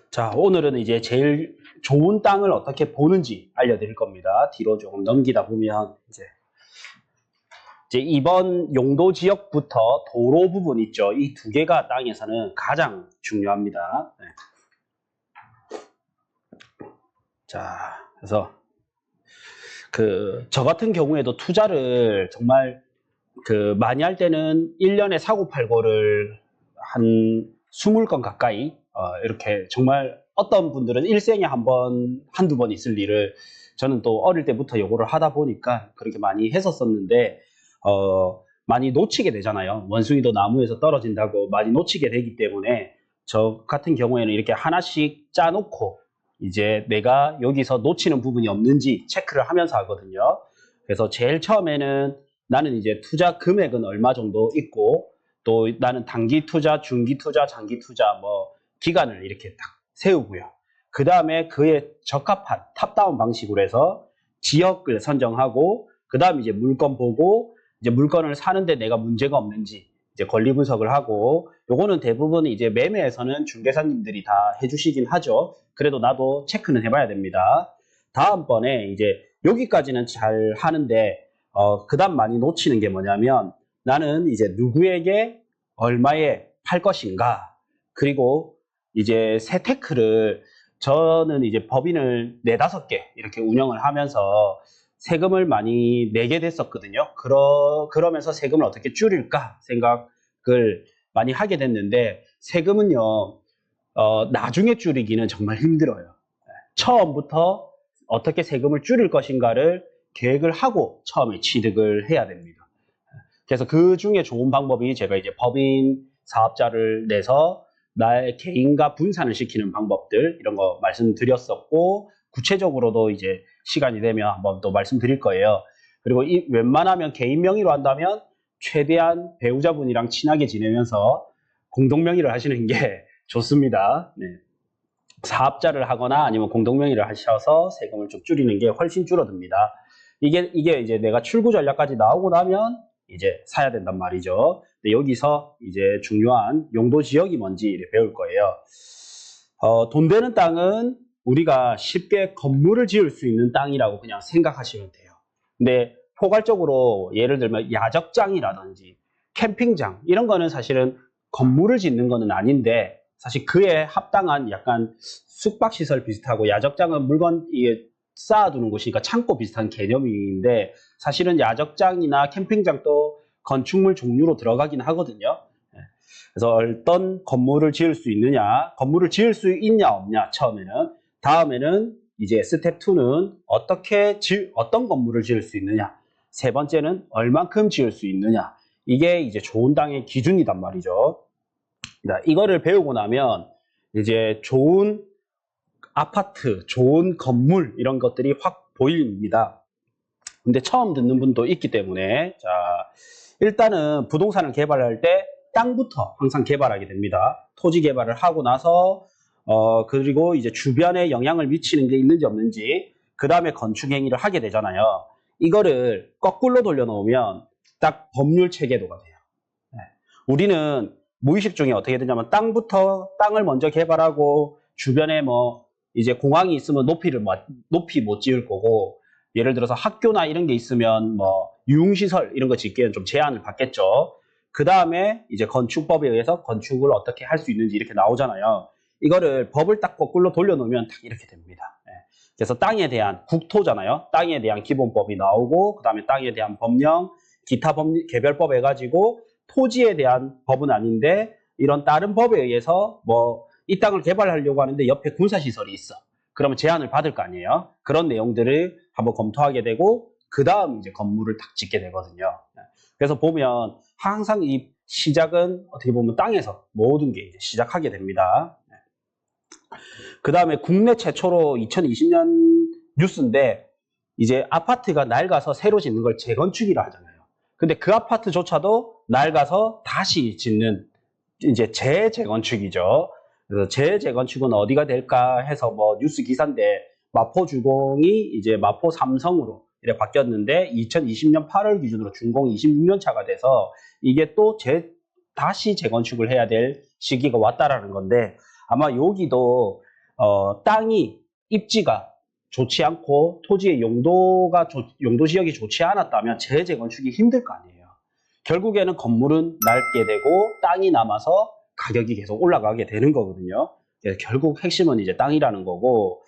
자, 오늘은 이제 제일 좋은 땅을 어떻게 보는지 알려드릴 겁니다. 뒤로 조금 넘기다 보면 이제 이번 용도 지역부터 도로 부분 있죠. 이 두 개가 땅에서는 가장 중요합니다. 네. 자, 그래서 저 같은 경우에도 투자를 정말 많이 할 때는 1년에 사고팔고를 한 20건 가까이 이렇게 정말 어떤 분들은 일생에 한두 번 있을 일을 저는 또 어릴 때부터 요거를 하다 보니까 그렇게 많이 했었었는데 많이 놓치게 되잖아요. 원숭이도 나무에서 떨어진다고 많이 놓치게 되기 때문에 저 같은 경우에는 이렇게 하나씩 짜놓고 이제 내가 여기서 놓치는 부분이 없는지 체크를 하면서 하거든요. 그래서 제일 처음에는 나는 이제 투자 금액은 얼마 정도 있고 또 나는 단기 투자, 중기 투자, 장기 투자 뭐 기간을 이렇게 딱 세우고요. 그 다음에 그에 적합한 탑다운 방식으로 해서 지역을 선정하고 그 다음에 이제 물건 보고 이제 물건을 사는데 내가 문제가 없는지 이제 권리 분석을 하고 요거는 대부분 이제 매매에서는 중개사님들이 다 해주시긴 하죠. 그래도 나도 체크는 해봐야 됩니다. 다음번에 이제 여기까지는 잘 하는데 그 다음 많이 놓치는 게 뭐냐면 나는 이제 누구에게 얼마에 팔 것인가 그리고 이제 세테크를 저는 이제 법인을 4-5개 이렇게 운영을 하면서 세금을 많이 내게 됐었거든요. 그러면서 세금을 어떻게 줄일까 생각을 많이 하게 됐는데 세금은요 나중에 줄이기는 정말 힘들어요. 처음부터 어떻게 세금을 줄일 것인가를 계획을 하고 처음에 취득을 해야 됩니다. 그래서 그 중에 좋은 방법이 제가 이제 법인 사업자를 내서 나의 개인과 분산을 시키는 방법들 이런 거 말씀드렸었고 구체적으로도 이제 시간이 되면 한번 또 말씀드릴 거예요. 그리고 웬만하면 개인 명의로 한다면 최대한 배우자분이랑 친하게 지내면서 공동 명의를 하시는 게 좋습니다. 네. 사업자를 하거나 아니면 공동 명의를 하셔서 세금을 좀 줄이는 게 훨씬 줄어듭니다. 이게 이제 내가 출구 전략까지 나오고 나면 이제 사야 된단 말이죠. 근데 여기서 이제 중요한 용도 지역이 뭔지 배울 거예요. 돈 되는 땅은 우리가 쉽게 건물을 지을 수 있는 땅이라고 그냥 생각하시면 돼요. 근데 포괄적으로 예를 들면 야적장이라든지 캠핑장 이런 거는 사실은 건물을 짓는 거는 아닌데 사실 그에 합당한 약간 숙박시설 비슷하고 야적장은 물건 쌓아두는 곳이니까 창고 비슷한 개념인데 사실은 야적장이나 캠핑장도 건축물 종류로 들어가긴 하거든요. 그래서 어떤 건물을 지을 수 있느냐, 건물을 지을 수 있냐 없냐 처음에는, 다음에는 이제 스텝 2는 어떤 건물을 지을 수 있느냐, 세 번째는 얼만큼 지을 수 있느냐. 이게 이제 좋은 땅의 기준이단 말이죠. 이거를 배우고 나면 이제 좋은 아파트, 좋은 건물 이런 것들이 확 보입니다. 근데 처음 듣는 분도 있기 때문에 자 일단은 부동산을 개발할 때 땅부터 항상 개발하게 됩니다. 토지 개발을 하고 나서 그리고 이제 주변에 영향을 미치는 게 있는지 없는지 그 다음에 건축 행위를 하게 되잖아요. 이거를 거꾸로 돌려놓으면 딱 법률 체계도가 돼요. 네. 우리는 무의식 중에 어떻게 되냐면 땅을 먼저 개발하고 주변에 뭐 이제 공항이 있으면 높이 못 지을 거고 예를 들어서 학교나 이런 게 있으면 뭐 유흥시설 이런 거 짓기에는 좀 제한을 받겠죠. 그 다음에 이제 건축법에 의해서 건축을 어떻게 할 수 있는지 이렇게 나오잖아요. 이거를 법을 딱 거꾸로 돌려놓으면 딱 이렇게 됩니다. 네. 그래서 땅에 대한 국토잖아요. 땅에 대한 기본법이 나오고 그 다음에 땅에 대한 법령, 기타 개별법 해가지고 토지에 대한 법은 아닌데 이런 다른 법에 의해서 뭐 이 땅을 개발하려고 하는데 옆에 군사시설이 있어. 그러면 제한을 받을 거 아니에요. 그런 내용들을 한번 검토하게 되고 그 다음 이제 건물을 딱 짓게 되거든요. 그래서 보면 항상 이 시작은 어떻게 보면 땅에서 모든 게 이제 시작하게 됩니다. 그 다음에 국내 최초로 2020년 뉴스인데 이제 아파트가 낡아서 새로 짓는 걸 재건축이라 하잖아요. 근데 그 아파트조차도 낡아서 다시 짓는 이제 재건축이죠. 그래서 재건축은 어디가 될까 해서 뭐 뉴스 기사인데 마포 주공이 이제 마포 삼성으로 이렇게 바뀌었는데 2020년 8월 기준으로 준공 26년 차가 돼서 이게 또 다시 재건축을 해야 될 시기가 왔다라는 건데 아마 여기도 땅이 입지가 좋지 않고 토지의 용도 지역이 좋지 않았다면 재건축이 힘들 거 아니에요. 결국에는 건물은 낡게 되고 땅이 남아서 가격이 계속 올라가게 되는 거거든요. 결국 핵심은 이제 땅이라는 거고,